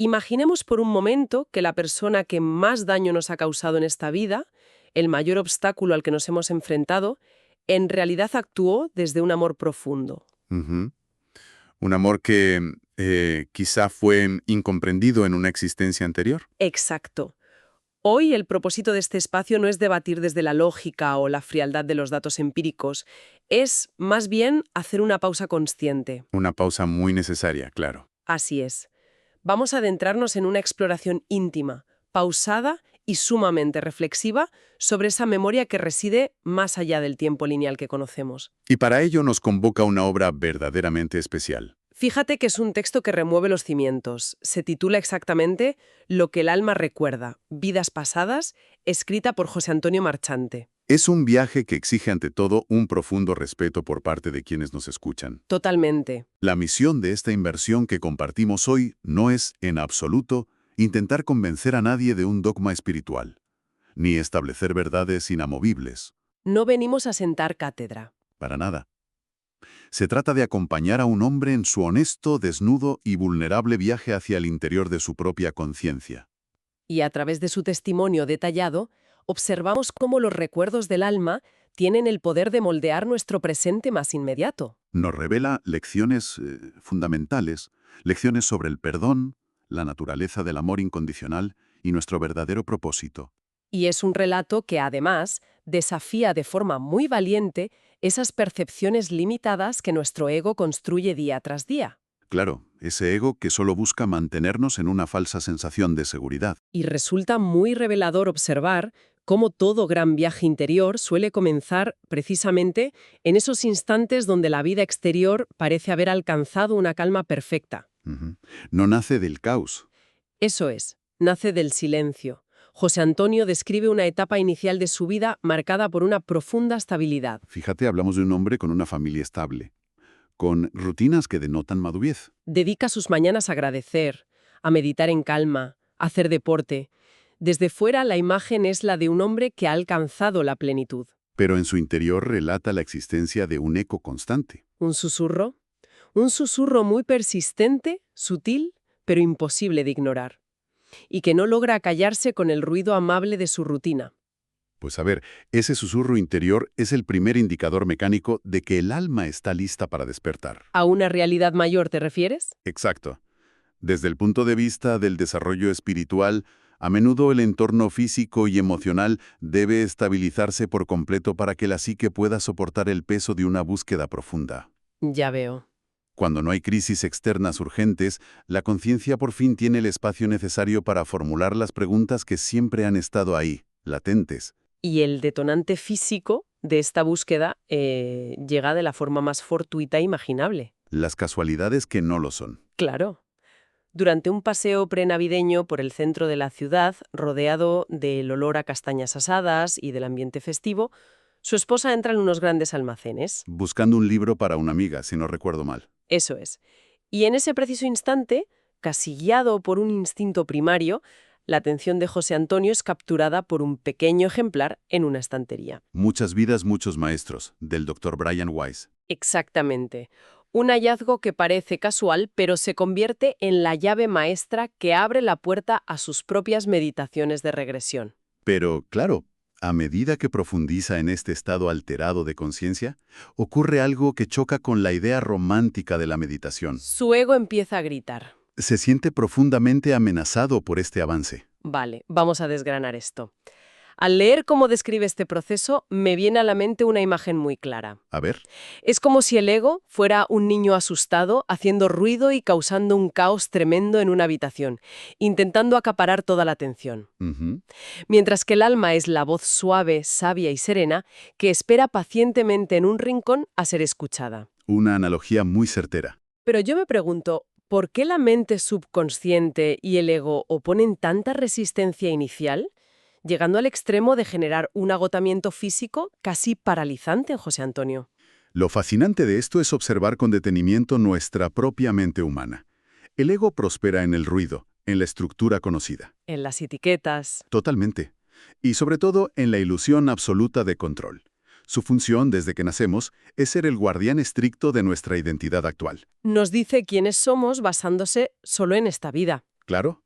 Imaginemos por un momento que la persona que más daño nos ha causado en esta vida, el mayor obstáculo al que nos hemos enfrentado, en realidad actuó desde un amor profundo. Ujú. Un amor que quizá fue incomprendido en una existencia anterior. Exacto. Hoy el propósito de este espacio no es debatir desde la lógica o la frialdad de los datos empíricos, es más bien hacer una pausa consciente. Una pausa muy necesaria, claro. Así es. Vamos a adentrarnos en una exploración íntima, pausada y sumamente reflexiva sobre esa memoria que reside más allá del tiempo lineal que conocemos. Y para ello nos convoca una obra verdaderamente especial. Fíjate que es un texto que remueve los cimientos. Se titula exactamente Lo que el alma recuerda, vidas pasadas, escrita por José Antonio Marchante. Es un viaje que exige ante todo un profundo respeto por parte de quienes nos escuchan. Totalmente. La misión de esta inversión que compartimos hoy no es, en absoluto, intentar convencer a nadie de un dogma espiritual, ni establecer verdades inamovibles, No venimos a sentar cátedra. para nada. Se trata de acompañar a un hombre en su honesto, desnudo y vulnerable viaje hacia el interior de su propia conciencia. Y a través de su testimonio detallado, observamos cómo los recuerdos del alma tienen el poder de moldear nuestro presente más inmediato. Nos revela lecciones fundamentales, lecciones sobre el perdón, la naturaleza del amor incondicional y nuestro verdadero propósito. Y es un relato que, además, desafía de forma muy valiente esas percepciones limitadas que nuestro ego construye día tras día. Claro, ese ego que solo busca mantenernos en una falsa sensación de seguridad. Y resulta muy revelador observar cómo todo gran viaje interior suele comenzar precisamente en esos instantes donde la vida exterior parece haber alcanzado una calma perfecta. Ujú. No nace del caos. Eso es, nace del silencio. José Antonio describe una etapa inicial de su vida marcada por una profunda estabilidad. Fíjate, hablamos de un hombre con una familia estable, con rutinas que denotan madurez. Dedica sus mañanas a agradecer, a meditar en calma, a hacer deporte. Desde fuera la imagen es la de un hombre que ha alcanzado la plenitud. Pero en su interior relata la existencia de un eco constante. ¿Un susurro? Un susurro muy persistente, sutil, pero imposible de ignorar. Y que no logra callarse con el ruido amable de su rutina. Pues a ver, ese susurro interior es el primer indicador mecánico de que el alma está lista para despertar. ¿A una realidad mayor te refieres? Exacto. Desde el punto de vista del desarrollo espiritual, a menudo el entorno físico y emocional debe estabilizarse por completo para que la psique pueda soportar el peso de una búsqueda profunda. Ya veo. Cuando no hay crisis externas urgentes, la conciencia por fin tiene el espacio necesario para formular las preguntas que siempre han estado ahí, latentes. Y el detonante físico de esta búsqueda llega de la forma más fortuita e imaginable. Las casualidades que no lo son. Claro. Durante un paseo prenavideño por el centro de la ciudad, rodeado del olor a castañas asadas y del ambiente festivo, su esposa entra en unos grandes almacenes. Buscando un libro para una amiga, si no recuerdo mal. Eso es. Y en ese preciso instante, casi guiado por un instinto primario, la atención de José Antonio es capturada por un pequeño ejemplar en una estantería. Muchas vidas, muchos maestros, del Dr. Brian Weiss. Exactamente. Un hallazgo que parece casual, pero se convierte en la llave maestra que abre la puerta a sus propias meditaciones de regresión. Pero, claro, a medida que profundiza en este estado alterado de conciencia, ocurre algo que choca con la idea romántica de la meditación. Su ego empieza a gritar. Se siente profundamente amenazado por este avance. Vale, vamos a desgranar esto. Al leer cómo describe este proceso, me viene a la mente una imagen muy clara. A ver, Es como si el ego fuera un niño asustado, haciendo ruido y causando un caos tremendo en una habitación, intentando acaparar toda la atención. ujú, Mientras que el alma es la voz suave, sabia y serena, que espera pacientemente en un rincón a ser escuchada. una analogía muy certera. Pero yo me pregunto, ¿por qué la mente subconsciente y el ego oponen tanta resistencia inicial, llegando al extremo de generar un agotamiento físico casi paralizante en José Antonio? Lo fascinante de esto es observar con detenimiento nuestra propia mente humana. El ego prospera en el ruido, en la estructura conocida. En las etiquetas. Totalmente. Y sobre todo en la ilusión absoluta de control. Su función desde que nacemos es ser el guardián estricto de nuestra identidad actual. Nos dice quiénes somos basándose solo en esta vida. Claro.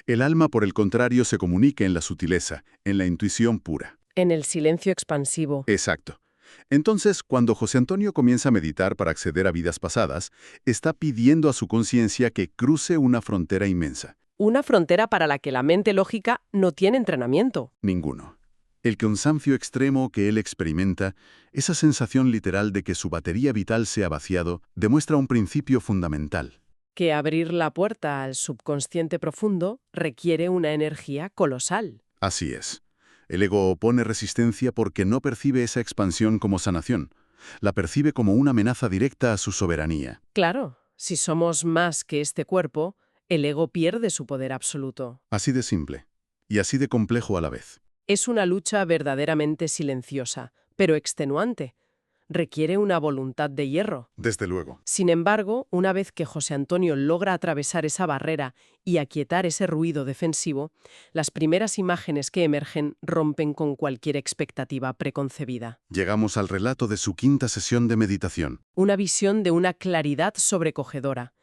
El alma, por el contrario, se comunica en la sutileza, en la intuición pura. En el silencio expansivo. Exacto. Entonces, cuando José Antonio comienza a meditar para acceder a vidas pasadas, está pidiendo a su conciencia que cruce una frontera inmensa. Una frontera para la que la mente lógica no tiene entrenamiento. Ninguno. El cansancio extremo que él experimenta, esa sensación literal de que su batería vital se ha vaciado, demuestra un principio fundamental. Que abrir la puerta al subconsciente profundo requiere una energía colosal. Así es. El ego opone resistencia porque no percibe esa expansión como sanación. La percibe como una amenaza directa a su soberanía. Claro, si somos más que este cuerpo, el ego pierde su poder absoluto. Así de simple. Y así de complejo a la vez. Es una lucha verdaderamente silenciosa, pero extenuante. Requiere una voluntad de hierro. Desde luego. Sin embargo, una vez que José Antonio logra atravesar esa barrera y aquietar ese ruido defensivo, las primeras imágenes que emergen rompen con cualquier expectativa preconcebida. Llegamos al relato de su quinta sesión de meditación. Una visión de una claridad sobrecogedora.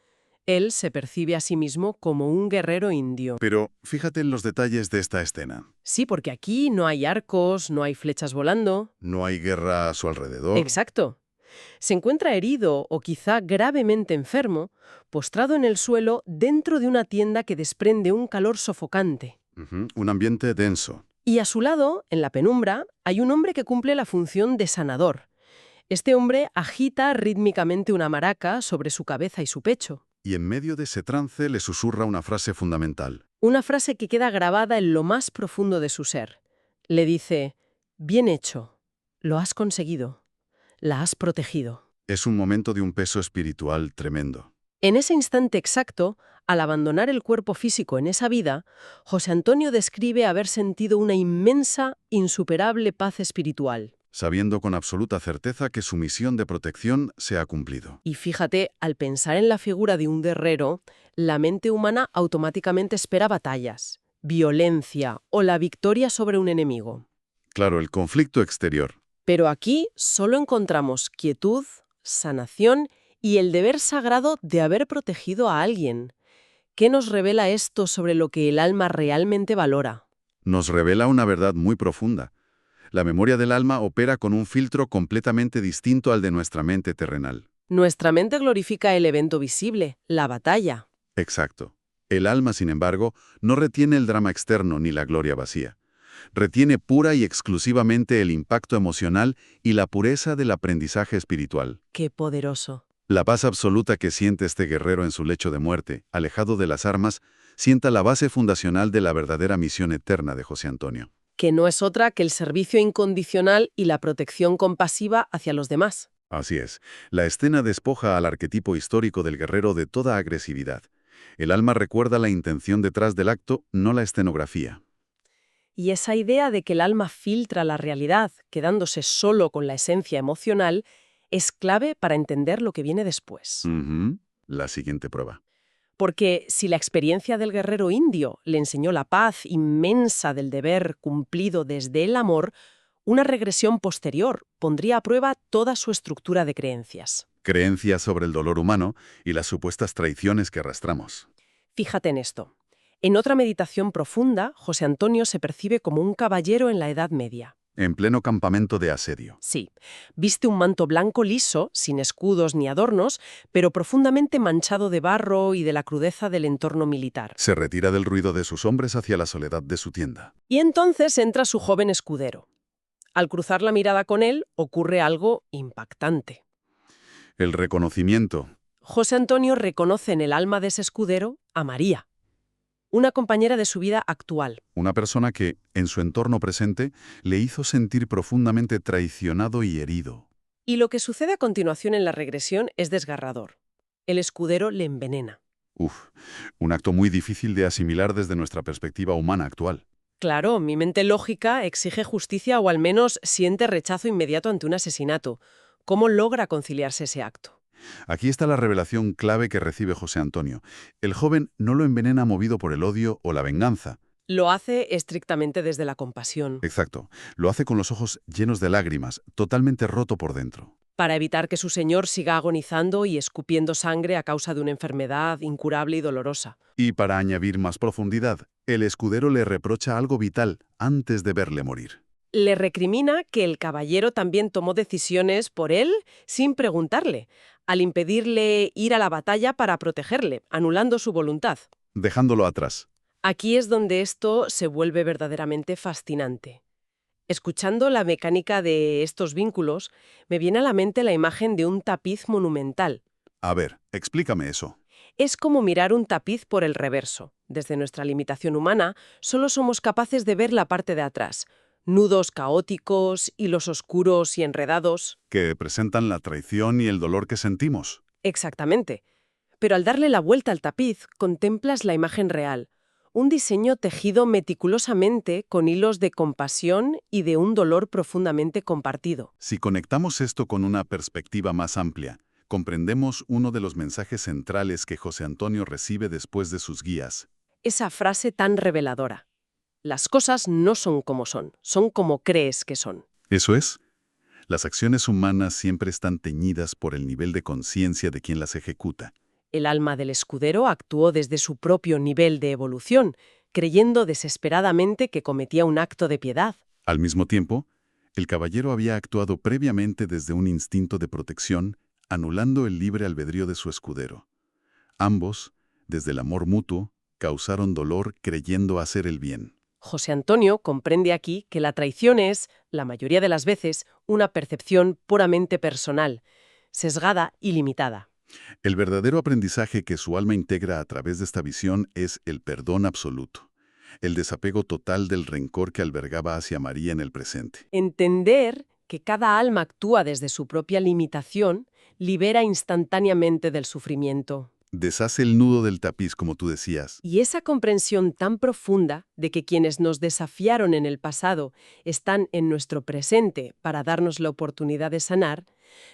Él se percibe a sí mismo como un guerrero indio. Pero fíjate en los detalles de esta escena. Sí, porque aquí no hay arcos, no hay flechas volando. No hay guerra a su alrededor. Exacto. Se encuentra herido o quizá gravemente enfermo, postrado en el suelo dentro de una tienda que desprende un calor sofocante. Un ambiente denso. Y a su lado, en la penumbra, hay un hombre que cumple la función de sanador. Este hombre agita rítmicamente una maraca sobre su cabeza y su pecho. Y en medio de ese trance le susurra una frase fundamental. Una frase que queda grabada en lo más profundo de su ser. Le dice, bien hecho, lo has conseguido, la has protegido. Es un momento de un peso espiritual tremendo. En ese instante exacto, al abandonar el cuerpo físico en esa vida, José Antonio describe haber sentido una inmensa, insuperable paz espiritual. Sabiendo con absoluta certeza que su misión de protección se ha cumplido. Y fíjate, al pensar en la figura de un guerrero, la mente humana automáticamente espera batallas, violencia o la victoria sobre un enemigo. Claro, el conflicto exterior. Pero aquí solo encontramos quietud, sanación y el deber sagrado de haber protegido a alguien. ¿Qué nos revela esto sobre lo que el alma realmente valora? Nos revela una verdad muy profunda. La memoria del alma opera con un filtro completamente distinto al de nuestra mente terrenal. Nuestra mente glorifica el evento visible, la batalla. Exacto. El alma, sin embargo, no retiene el drama externo ni la gloria vacía. Retiene pura y exclusivamente el impacto emocional y la pureza del aprendizaje espiritual. ¡Qué poderoso! La paz absoluta que siente este guerrero en su lecho de muerte, alejado de las armas, sienta la base fundacional de la verdadera misión eterna de José Antonio. Que no es otra que el servicio incondicional y la protección compasiva hacia los demás. Así es. La escena despoja al arquetipo histórico del guerrero de toda agresividad. El alma recuerda la intención detrás del acto, no la escenografía. Y esa idea de que el alma filtra la realidad, quedándose solo con la esencia emocional, es clave para entender lo que viene después. La siguiente prueba. Porque si la experiencia del guerrero indio le enseñó la paz inmensa del deber cumplido desde el amor, una regresión posterior pondría a prueba toda su estructura de creencias. Creencias sobre el dolor humano y las supuestas traiciones que arrastramos. Fíjate en esto. En otra meditación profunda, José Antonio se percibe como un caballero en la Edad Media. En pleno campamento de asedio. Sí, viste un manto blanco liso, sin escudos ni adornos, pero profundamente manchado de barro y de la crudeza del entorno militar. Se retira del ruido de sus hombres hacia la soledad de su tienda. Y entonces entra su joven escudero. Al cruzar la mirada con él, ocurre algo impactante. El reconocimiento. José Antonio reconoce en el alma de ese escudero a María, una compañera de su vida actual. Una persona que, en su entorno presente, le hizo sentir profundamente traicionado y herido. Y lo que sucede a continuación en la regresión es desgarrador. El escudero le envenena. Un acto muy difícil de asimilar desde nuestra perspectiva humana actual. Claro, mi mente lógica exige justicia o al menos siente rechazo inmediato ante un asesinato. ¿Cómo logra conciliarse ese acto? Aquí está la revelación clave que recibe José Antonio. El joven no lo envenena movido por el odio o la venganza. Lo hace estrictamente desde la compasión. Exacto. Lo hace con los ojos llenos de lágrimas, totalmente roto por dentro. para evitar que su señor siga agonizando y escupiendo sangre a causa de una enfermedad incurable y dolorosa. Y para añadir más profundidad, el escudero le reprocha algo vital antes de verle morir. Le recrimina que el caballero también tomó decisiones por él sin preguntarle, al impedirle ir a la batalla para protegerle, anulando su voluntad. Dejándolo atrás. Aquí es donde esto se vuelve verdaderamente fascinante. Escuchando la mecánica de estos vínculos, me viene a la mente la imagen de un tapiz monumental. A ver, explícame eso. Es como mirar un tapiz por el reverso. Desde nuestra limitación humana, solo somos capaces de ver la parte de atrás. Nudos caóticos, hilos oscuros y enredados. Que presentan la traición y el dolor que sentimos. Exactamente. Pero al darle la vuelta al tapiz, contemplas la imagen real. Un diseño tejido meticulosamente con hilos de compasión y de un dolor profundamente compartido. Si conectamos esto con una perspectiva más amplia, comprendemos uno de los mensajes centrales que José Antonio recibe después de sus guías. Esa frase tan reveladora. Las cosas no son como crees que son. Eso es. Las acciones humanas siempre están teñidas por el nivel de conciencia de quien las ejecuta. El alma del escudero actuó desde su propio nivel de evolución, creyendo desesperadamente que cometía un acto de piedad. Al mismo tiempo, el caballero había actuado previamente desde un instinto de protección, anulando el libre albedrío de su escudero. Ambos, desde el amor mutuo, causaron dolor creyendo hacer el bien. José Antonio comprende aquí que la traición es, la mayoría de las veces, una percepción puramente personal, sesgada y limitada. El verdadero aprendizaje que su alma integra a través de esta visión es el perdón absoluto, el desapego total del rencor que albergaba hacia María en el presente. Entender que cada alma actúa desde su propia limitación libera instantáneamente del sufrimiento. Deshace el nudo del tapiz, como tú decías. Y esa comprensión tan profunda de que quienes nos desafiaron en el pasado están en nuestro presente para darnos la oportunidad de sanar,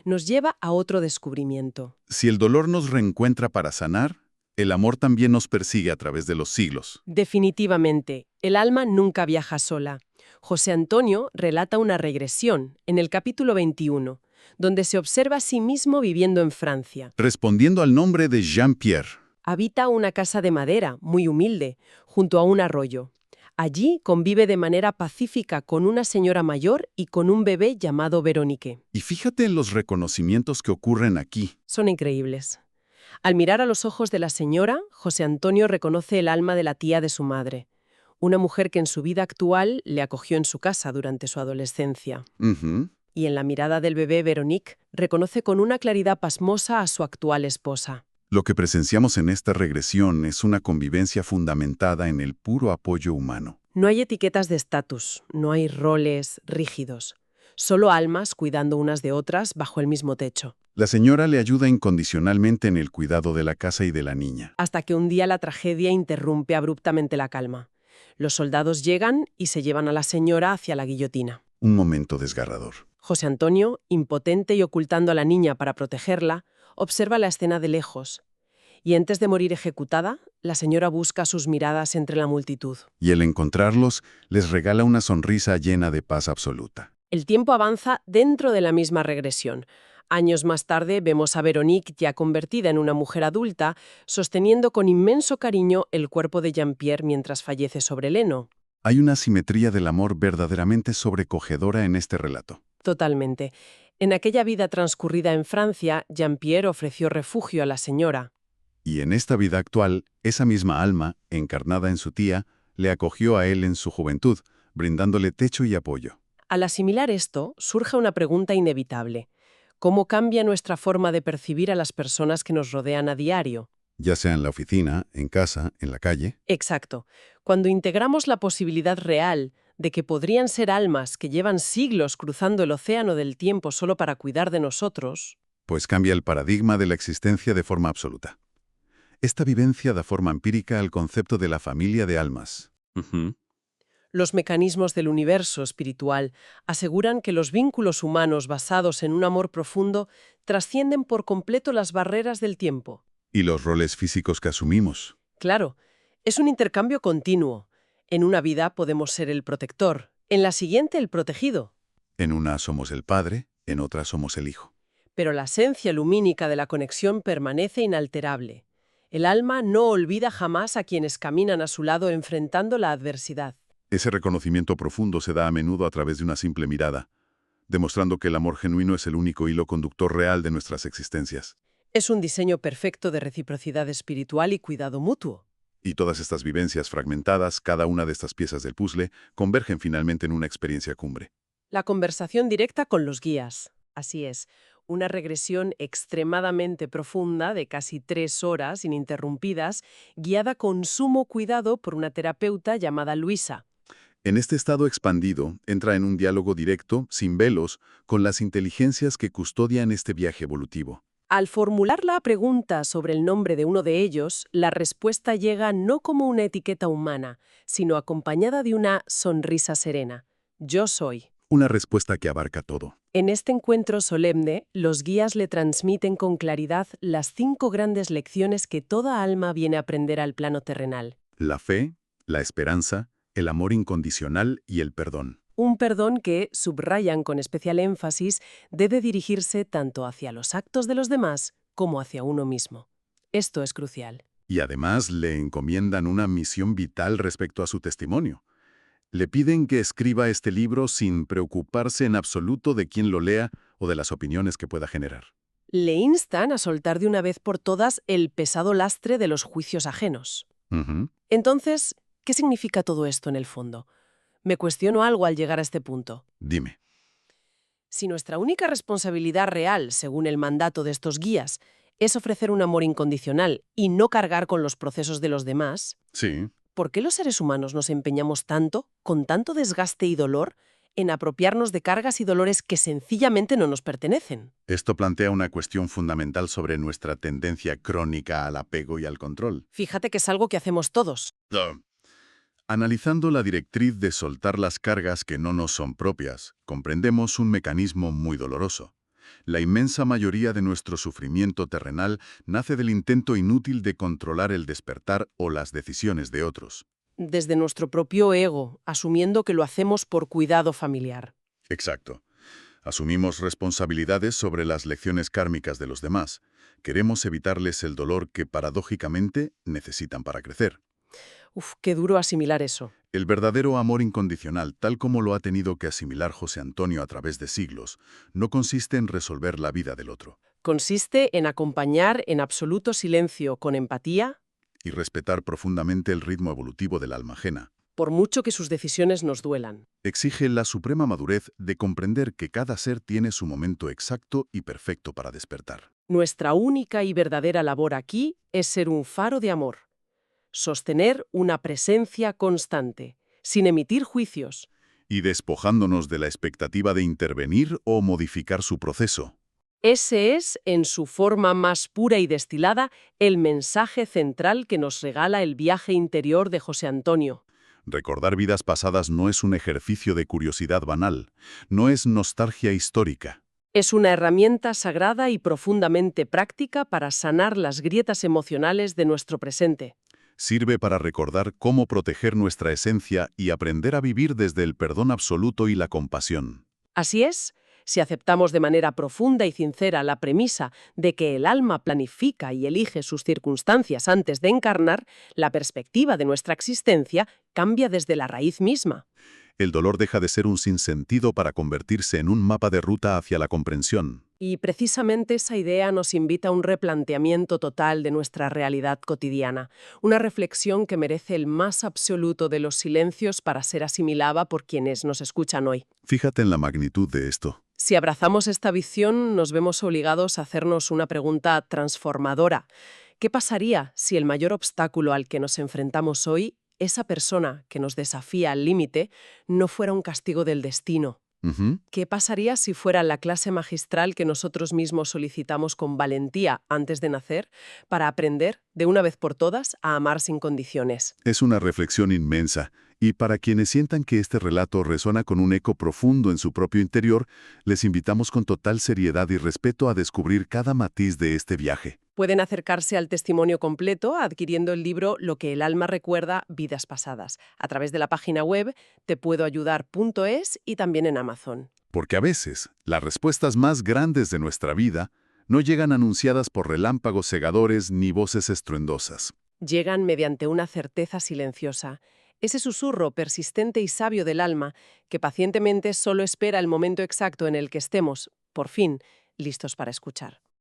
nos lleva a otro descubrimiento. Si el dolor nos reencuentra para sanar, el amor también nos persigue a través de los siglos. Definitivamente, el alma nunca viaja sola. José Antonio relata una regresión en el capítulo 21, donde se observa a sí mismo viviendo en Francia. Respondiendo al nombre de Jean-Pierre. Habita una casa de madera, muy humilde, junto a un arroyo. Allí convive de manera pacífica con una señora mayor y con un bebé llamado Veronique. Y fíjate en los reconocimientos que ocurren aquí. Son increíbles. Al mirar a los ojos de la señora, José Antonio reconoce el alma de la tía de su madre, una mujer que en su vida actual le acogió en su casa durante su adolescencia. Y en la mirada del bebé Veronique, reconoce con una claridad pasmosa a su actual esposa. Lo que presenciamos en esta regresión es una convivencia fundamentada en el puro apoyo humano. No hay etiquetas de estatus, no hay roles rígidos, solo almas cuidando unas de otras bajo el mismo techo. La señora le ayuda incondicionalmente en el cuidado de la casa y de la niña. Hasta que un día la tragedia interrumpe abruptamente la calma. Los soldados llegan y se llevan a la señora hacia la guillotina. Un momento desgarrador. José Antonio, impotente y ocultando a la niña para protegerla, observa la escena de lejos. Y antes de morir ejecutada, la señora busca sus miradas entre la multitud. Y el encontrarlos les regala una sonrisa llena de paz absoluta. El tiempo avanza dentro de la misma regresión. Años más tarde vemos a Veronique, ya convertida en una mujer adulta, sosteniendo con inmenso cariño el cuerpo de Jean-Pierre mientras fallece sobre el heno. Hay una simetría del amor verdaderamente sobrecogedora en este relato. Totalmente. En aquella vida transcurrida en Francia, Jean-Pierre ofreció refugio a la señora. Y en esta vida actual, esa misma alma, encarnada en su tía, le acogió a él en su juventud, brindándole techo y apoyo. Al asimilar esto, surge una pregunta inevitable. ¿Cómo cambia nuestra forma de percibir a las personas que nos rodean a diario? Ya sea en la oficina, en casa, en la calle. Exacto. Cuando integramos la posibilidad real de que podrían ser almas que llevan siglos cruzando el océano del tiempo solo para cuidar de nosotros, Pues cambia el paradigma de la existencia de forma absoluta. Esta vivencia da forma empírica al concepto de la familia de almas. los mecanismos del universo espiritual aseguran que los vínculos humanos basados en un amor profundo trascienden por completo las barreras del tiempo. Y los roles físicos que asumimos. Claro, es un intercambio continuo. En una vida podemos ser el protector, en la siguiente el protegido. En una somos el padre, en otra somos el hijo. Pero la esencia lumínica de la conexión permanece inalterable. El alma no olvida jamás a quienes caminan a su lado enfrentando la adversidad. Ese reconocimiento profundo se da a menudo a través de una simple mirada, demostrando que el amor genuino es el único hilo conductor real de nuestras existencias. Es un diseño perfecto de reciprocidad espiritual y cuidado mutuo. Y todas estas vivencias fragmentadas, cada una de estas piezas del puzzle, convergen finalmente en una experiencia cumbre. La conversación directa con los guías. Así es, una regresión extremadamente profunda de casi 3 horas ininterrumpidas, guiada con sumo cuidado por una terapeuta llamada Luisa. En este estado expandido, entra en un diálogo directo, sin velos, con las inteligencias que custodian este viaje evolutivo. Al formular la pregunta sobre el nombre de uno de ellos, la respuesta llega no como una etiqueta humana, sino acompañada de una sonrisa serena. Yo soy. Una respuesta que abarca todo. En este encuentro solemne, los guías le transmiten con claridad las 5 grandes lecciones que toda alma viene a aprender al plano terrenal. La fe, la esperanza, el amor incondicional y el perdón. Un perdón que, subrayan con especial énfasis, debe dirigirse tanto hacia los actos de los demás como hacia uno mismo. Esto es crucial. Y además le encomiendan una misión vital respecto a su testimonio. Le piden que escriba este libro sin preocuparse en absoluto de quién lo lea o de las opiniones que pueda generar. Le instan a soltar de una vez por todas el pesado lastre de los juicios ajenos. Ujú. Entonces, ¿qué significa todo esto en el fondo? Me cuestiono algo al llegar a este punto. Dime. Si nuestra única responsabilidad real, según el mandato de estos guías, es ofrecer un amor incondicional y no cargar con los procesos de los demás, Sí. ¿por qué los seres humanos nos empeñamos tanto, con tanto desgaste y dolor, en apropiarnos de cargas y dolores que sencillamente no nos pertenecen? Esto plantea una cuestión fundamental sobre nuestra tendencia crónica al apego y al control. Fíjate que es algo que hacemos todos. Analizando la directriz de soltar las cargas que no nos son propias, comprendemos un mecanismo muy doloroso. La inmensa mayoría de nuestro sufrimiento terrenal nace del intento inútil de controlar el despertar o las decisiones de otros. Desde nuestro propio ego, asumiendo que lo hacemos por cuidado familiar. Exacto. Asumimos responsabilidades sobre las lecciones kármicas de los demás. Queremos evitarles el dolor que, paradójicamente, necesitan para crecer. Uf, qué duro asimilar eso. El verdadero amor incondicional, tal como lo ha tenido que asimilar José Antonio a través de siglos, no consiste en resolver la vida del otro Consiste en acompañar en absoluto silencio, con empatía, y respetar profundamente el ritmo evolutivo del alma ajena. por mucho que sus decisiones nos duelan. Exige la suprema madurez de comprender que cada ser tiene su momento exacto y perfecto para despertar. Nuestra única y verdadera labor aquí es ser un faro de amor. Sostener una presencia constante, sin emitir juicios. Y despojándonos de la expectativa de intervenir o modificar su proceso. Ese es, en su forma más pura y destilada, el mensaje central que nos regala el viaje interior de José Antonio. Recordar vidas pasadas no es un ejercicio de curiosidad banal, no es nostalgia histórica. Es una herramienta sagrada y profundamente práctica para sanar las grietas emocionales de nuestro presente. Sirve para recordar cómo proteger nuestra esencia y aprender a vivir desde el perdón absoluto y la compasión. Así es, si aceptamos de manera profunda y sincera la premisa de que el alma planifica y elige sus circunstancias antes de encarnar, la perspectiva de nuestra existencia cambia desde la raíz misma. El dolor deja de ser un sinsentido para convertirse en un mapa de ruta hacia la comprensión. Y precisamente esa idea nos invita a un replanteamiento total de nuestra realidad cotidiana, una reflexión que merece el más absoluto de los silencios para ser asimilada por quienes nos escuchan hoy. Fíjate en la magnitud de esto. Si abrazamos esta visión, nos vemos obligados a hacernos una pregunta transformadora. ¿Qué pasaría si el mayor obstáculo al que nos enfrentamos hoy, esa persona que nos desafía al límite, no fuera un castigo del destino? Ujú. ¿Qué pasaría si fuera la clase magistral que nosotros mismos solicitamos con valentía antes de nacer para aprender, de una vez por todas, a amar sin condiciones? Es una reflexión inmensa, y para quienes sientan que este relato resuena con un eco profundo en su propio interior, les invitamos con total seriedad y respeto a descubrir cada matiz de este viaje. Pueden acercarse al testimonio completo adquiriendo el libro Lo que el alma recuerda, vidas pasadas, a través de la página web tepuedoayudar.es y también en Amazon. Porque a veces, las respuestas más grandes de nuestra vida no llegan anunciadas por relámpagos cegadores ni voces estruendosas. Llegan mediante una certeza silenciosa, ese susurro persistente y sabio del alma que pacientemente solo espera el momento exacto en el que estemos, por fin, listos para escuchar.